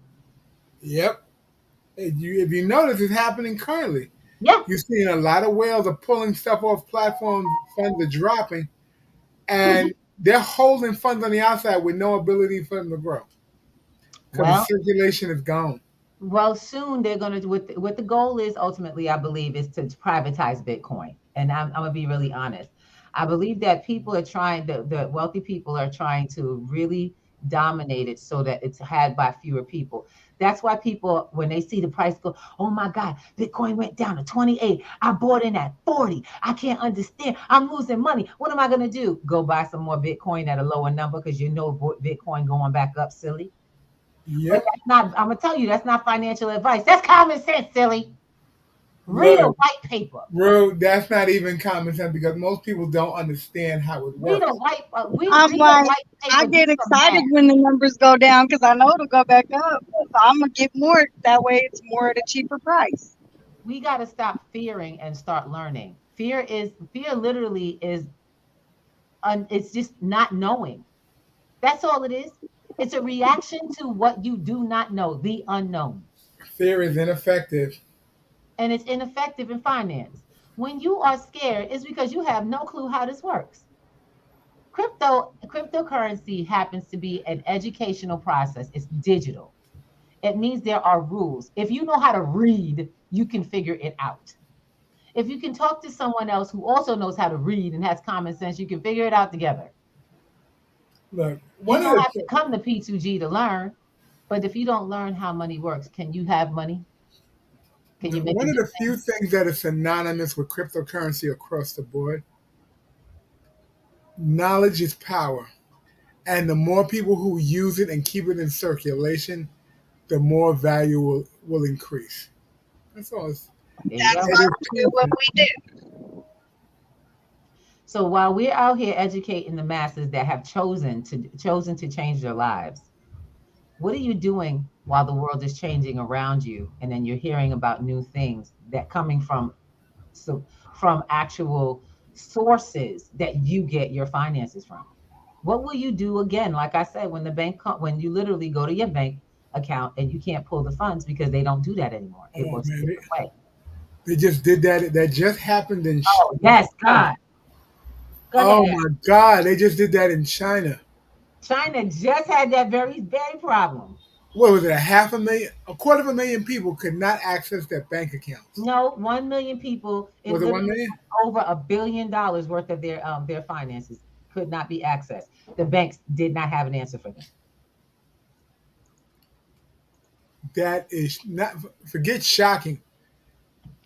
Yep. If you notice, it's happening currently. Yeah, You're seeing a lot of whales are pulling stuff off platforms, funds are dropping, and they're holding funds on the outside with no ability for them to grow because the well, circulation is gone. soon they're gonna do what the goal is ultimately, I believe, is to privatize Bitcoin. And I'm gonna be really honest. I believe that people are trying, the wealthy people are trying to really dominate it so that it's had by fewer people. That's why people, when they see the price go, oh my God, Bitcoin went down to 28. I bought in at 40. I can't understand. I'm losing money. What am I gonna do? Go buy some more Bitcoin at a lower number because you know Bitcoin going back up, silly. But Yep. that's not, I'm gonna tell you, that's not financial advice. That's common sense, silly. Read a Look, white paper. bro, that's not even common sense because most people don't understand how it Read a works. white I'm read a like, white I paper. Do get some excited math. when the numbers go down because I know it'll go back up. So I'm gonna get more. That way, it's more at a cheaper price. We got to stop fearing and start learning. Fear literally is it's just not knowing. That's all it is. It's a reaction to what you do not know, the unknown. Fear is ineffective. And it's ineffective in finance. When you are scared, it's because you have no clue how this works. Cryptocurrency happens to be an educational process. It's digital. It means there are rules. If you know how to read, you can figure it out. If you can talk to someone else who also knows how to read and has common sense, you can figure it out together. Look, You one of don't the have to come to P2G to learn, but if you don't learn how money works, can you have money? Can you make a one of the few difference? things that is synonymous with cryptocurrency across the board, knowledge is power. And the more people who use it and keep it in circulation, the more value will increase. That's all. There you That's go. It why is we do what simple. we do. So while we're out here educating the masses that have chosen to change their lives, what are you doing while the world is changing around you, and then you're hearing about new things that coming from actual sources that you get your finances from? What will you do again? Like I said, when when you literally go to your bank account and you can't pull the funds because they don't do that anymore. It Oh was a man, different way. they just did that. That just happened in. Oh yes, God. Go Oh ahead. my God, they just did that in China. China just had that very problem. What was it? A half a million, a quarter of a million people could not access their bank accounts. No, 1 million people. It Was it 1 literally million? over $1 billion worth of their finances could not be accessed. The banks did not have an answer for them. That is not. Forget shocking.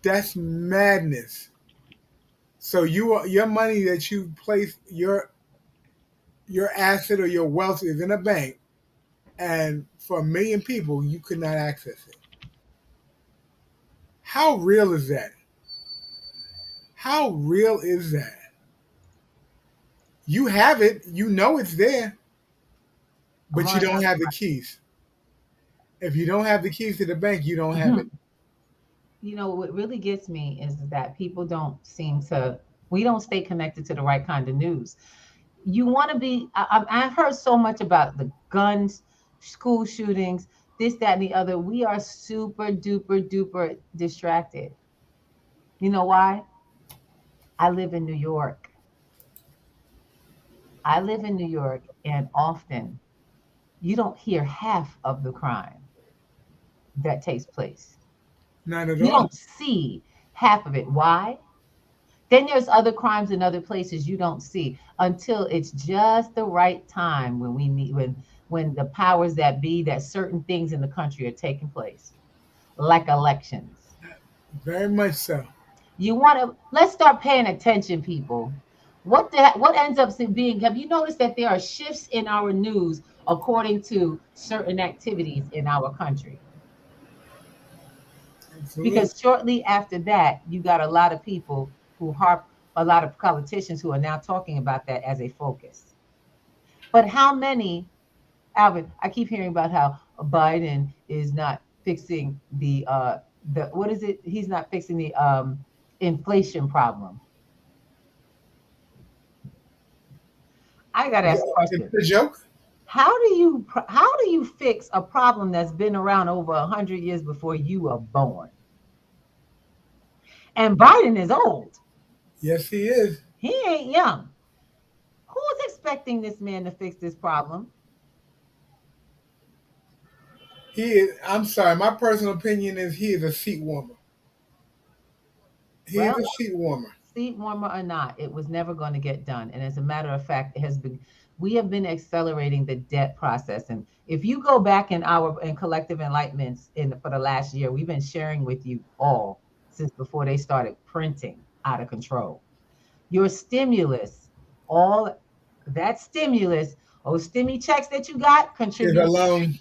That's madness. So your money that you place your asset or your wealth is in a bank, and for 1 million people, you could not access it. How real is that? How real is that? You have it, you know it's there, but you don't have the keys. If you don't have the keys to the bank, you don't have it. You know, what really gets me is that people don't seem to, we don't stay connected to the right kind of news. You want to be, I've heard so much about the guns, school shootings, this, that, and the other. We are super duper duper distracted. You know why? I live in New York. I live in New York, and often you don't hear half of the crime that takes place. Not at You all. don't see half of it. Why? Then there's other crimes in other places you don't see until it's just the right time when we need when the powers that be, that certain things in the country are taking place, like elections. Very much so. You want to, let's start paying attention, people. What ends up being, have you noticed that there are shifts in our news according to certain activities in our country? Absolutely. Because shortly after that, you got a lot of people who harp, a lot of politicians who are now talking about that as a focus. But how many, Alvin, I keep hearing about how Biden is not fixing the what is it? He's not fixing the inflation problem. I got to ask a question. It's a joke. How do you fix a problem that's been around over 100 years before you were born? And Biden is old. Yes, he is. He ain't young. Who's expecting this man to fix this problem? He is. I'm sorry. My personal opinion is he is a seat warmer. He Well, is a seat warmer. seat warmer or not, it was never going to get done. And as a matter of fact, we have been accelerating the debt process. And if you go back in collective enlightenments for the last year, we've been sharing with you all since before they started printing out of control. Your stimulus, all that stimulus, stimmy checks that you got, contributed. Alone.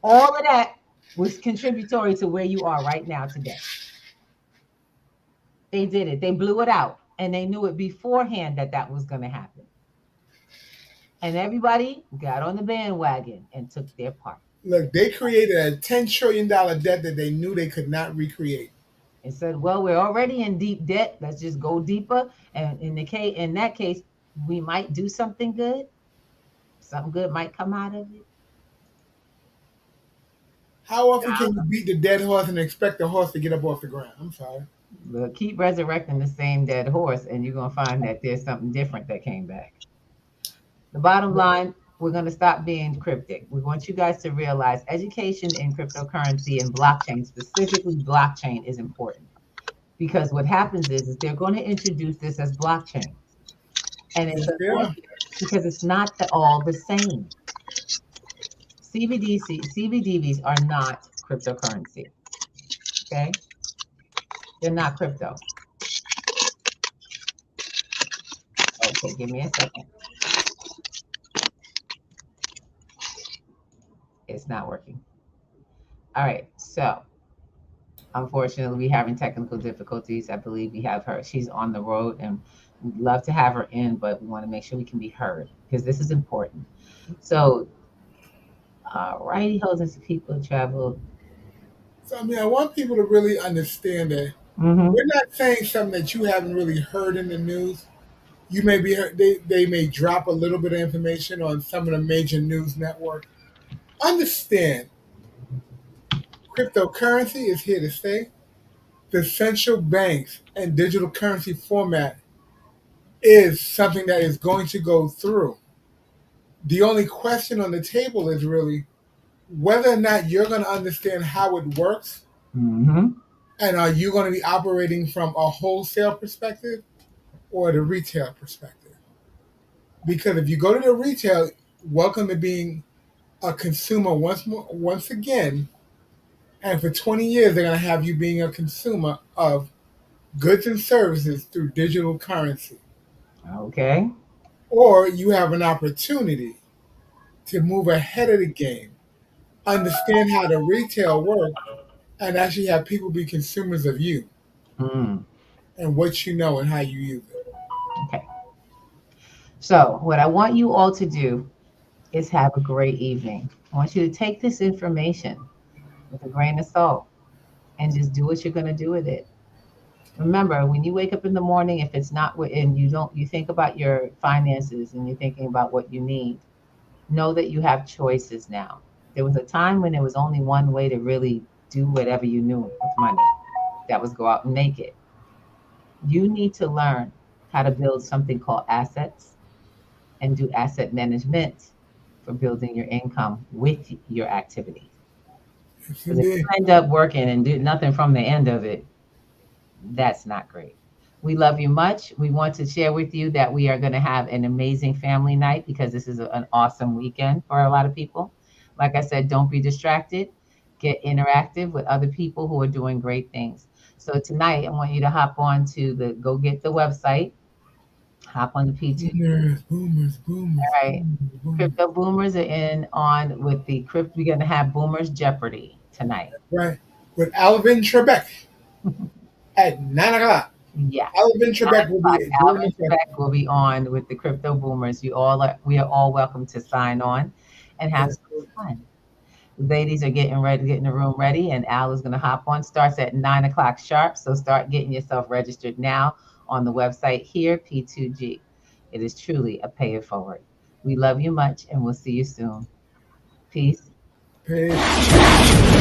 All of that was contributory to where you are right now today. They did it. They blew it out, and they knew it beforehand that was going to happen. And everybody got on the bandwagon and took their part. Look, they created a $10 trillion debt that they knew they could not recreate. And said, well, we're already in deep debt. Let's just go deeper. And in that case, we might do something good. Something good might come out of it. How often can you beat the dead horse and expect the horse to get up off the ground? I'm sorry. But keep resurrecting the same dead horse, and you're going to find that there's something different that came back. The bottom line, we're going to stop being cryptic. We want you guys to realize education in cryptocurrency and blockchain, specifically blockchain, is important. Because what happens is they're going to introduce this as blockchain. And it's because it's not all the same. CBDVs are not cryptocurrency. Okay? They're not crypto. Okay, give me a second. It's not working. All right, so unfortunately, we're having technical difficulties. I believe we have her. She's on the road, and we'd love to have her in, but we want to make sure we can be heard because this is important. So, righty holdings people travel. So, I want people to really understand that we're not saying something that you haven't really heard in the news. You may be they may drop a little bit of information on some of the major news networks. Understand, cryptocurrency is here to stay. The central banks and digital currency format is something that is going to go through. The only question on the table is really whether or not you're going to understand how it works, and are you going to be operating from a wholesale perspective or the retail perspective? Because if you go to the retail, welcome to being a consumer once again, and for 20 years they're going to have you being a consumer of goods and services through digital currency. Okay. or you have an opportunity to move ahead of the game, understand how the retail works, and actually have people be consumers of you Mm, and what you know and how you use it. okay. So, what I want you all to do is have a great evening. I want you to take this information with a grain of salt and just do what you're going to do with it. Remember, when you wake up in the morning, if it's not and you think about your finances and you're thinking about what you need, know that you have choices now. There was a time when there was only one way to really do whatever you knew with money. That was go out and make it. You need to learn how to build something called assets and do asset management for building your income with your activity. Yes, Because if you indeed. end up working and do nothing from the end of it, that's not great. We love you much. We want to share with you that we are going to have an amazing family night because this is an awesome weekend for a lot of people. Like I said, don't be distracted. Get interactive with other people who are doing great things. So tonight, I want you to hop on to go get the website, hop on the P2. Boomers. All right. Crypto boomers are in on with the crypto. We're going to have Boomers Jeopardy tonight. Right. With Alvin Trebek at 9 o'clock. Yes. Alvin Trebek will be doing Alvin the Beck will be on with the crypto boomers. We are all welcome to sign on and have some fun. Ladies are getting ready, getting the room ready, and Al is going to hop on. Starts at 9 o'clock sharp. So start getting yourself registered now on the website here, P2G. It is truly a pay it forward. We love you much, and we'll see you soon. Peace. Peace.